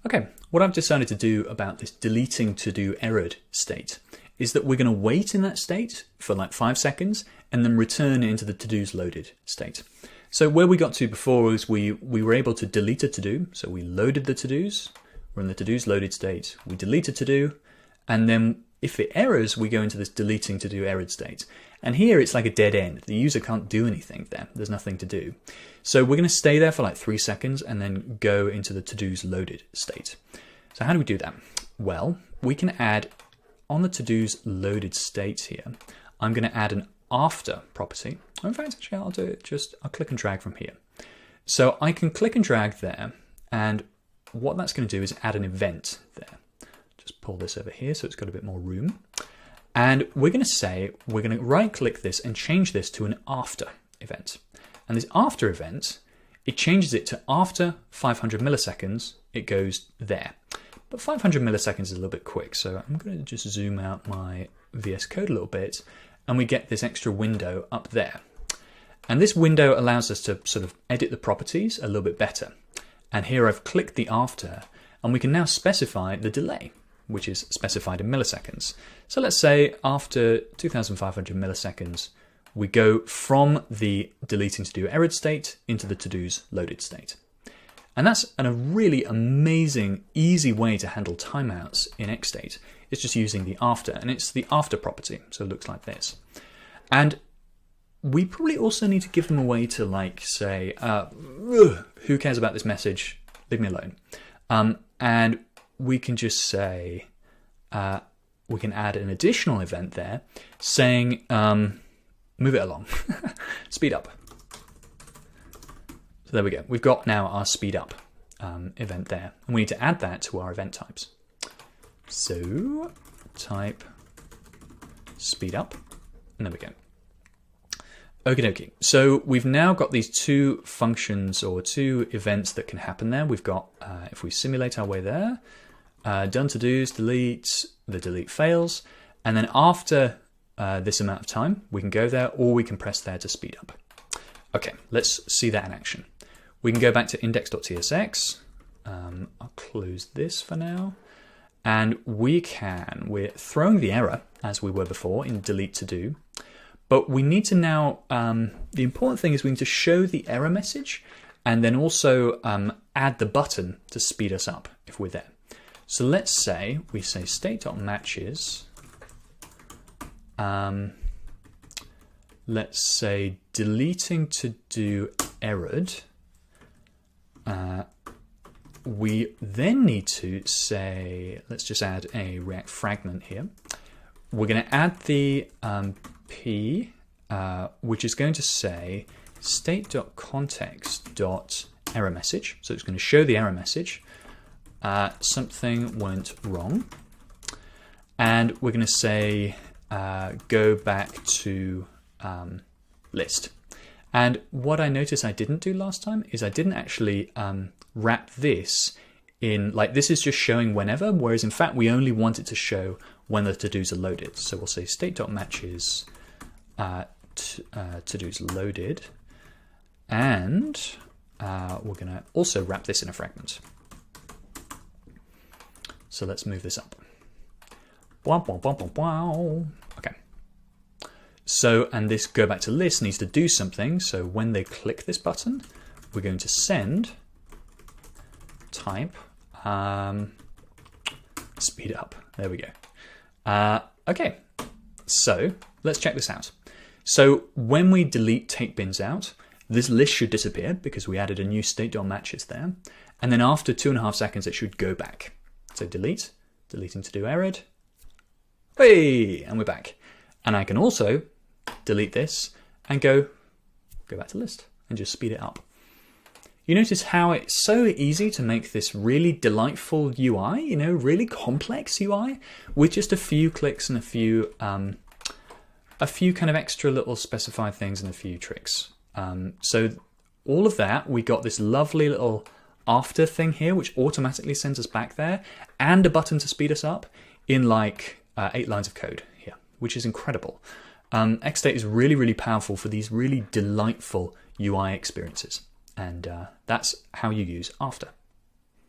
Okay, what I've decided to do about this deleting to-do errored state is that we're going to wait in that state for like 5 seconds and then return into the to-dos loaded state. So where we got to before was we were able to delete a to-do. So we loaded the to-dos, we're in the to-dos loaded state, we delete a to-do, and then if it errors, we go into this deleting to-do errored state. And here it's like a dead end. The user can't do anything there. There's nothing to do. So we're going to stay there for like 3 seconds and then go into the to-dos loaded state. So how do we do that? Well, we can add on the to-dos loaded state here, I'm going to add an after property. In fact, actually, I'll do it I'll click and drag from here. So I can click and drag there, and what that's going to do is add an event there. Just pull this over here so it's got a bit more room. And we're going to right click this and change this to an after event. And this after event, it changes it to after 500 milliseconds, it goes there. But 500 milliseconds is a little bit quick, so I'm going to just zoom out my VS Code a little bit, and we get this extra window up there. And this window allows us to sort of edit the properties a little bit better. And here I've clicked the after, and we can now specify the delay, which is specified in milliseconds. So let's say after 2500 milliseconds, we go from the deleting to-do errored state into the to-dos loaded state. And that's a really amazing, easy way to handle timeouts in XState. It's just using the after, and it's the after property. So it looks like this. And we probably also need to give them a way to like say, who cares about this message? Leave me alone. And we can just say, we can add an additional event there saying, move it along, speed up. So there we go. We've got now our speed up event there. And we need to add that to our event types. So type speed up, and there we go. Okie dokie. So we've now got these two functions or two events that can happen there. We've got, if we simulate our way there, done to-dos, delete, the delete fails. And then after this amount of time, we can go there or we can press there to speed up. Okay, let's see that in action. We can go back to index.tsx. I'll close this for now. And we're throwing the error as we were before in delete to do. But we need to now, the important thing is we need to show the error message and then also add the button to speed us up if we're there. So let's say we say state.matches, let's say deleting to do errored. We then need to say, let's just add a React fragment here. We're going to add the P, which is going to say state.context.error message. So it's going to show the error message. Something went wrong. And we're going to say go back to list. And what I noticed I didn't do last time is I didn't actually wrap this in, like this is just showing whenever, whereas in fact we only want it to show when the to-dos are loaded. So we'll say state.matches to-dos loaded, and we're going to also wrap this in a fragment. So let's move this up. Okay. So, and this go back to list needs to do something. So when they click this button, we're going to send type speed up. There we go. Okay, so let's check this out. So when we delete take bins out, this list should disappear because we added a new state.matches there. And then after 2.5 seconds, it should go back. So delete, deleting to do errored. Hey, and we're back. And I can also delete this and go back to list and just speed it up. You notice how it's so easy to make this really delightful UI, you know, really complex UI with just a few clicks and a few kind of extra little specified things and a few tricks. So all of that, we got this lovely little after thing here, which automatically sends us back there, and a button to speed us up in like 8 lines of code here, which is incredible. XState is really, really powerful for these really delightful UI experiences. And that's how you use after.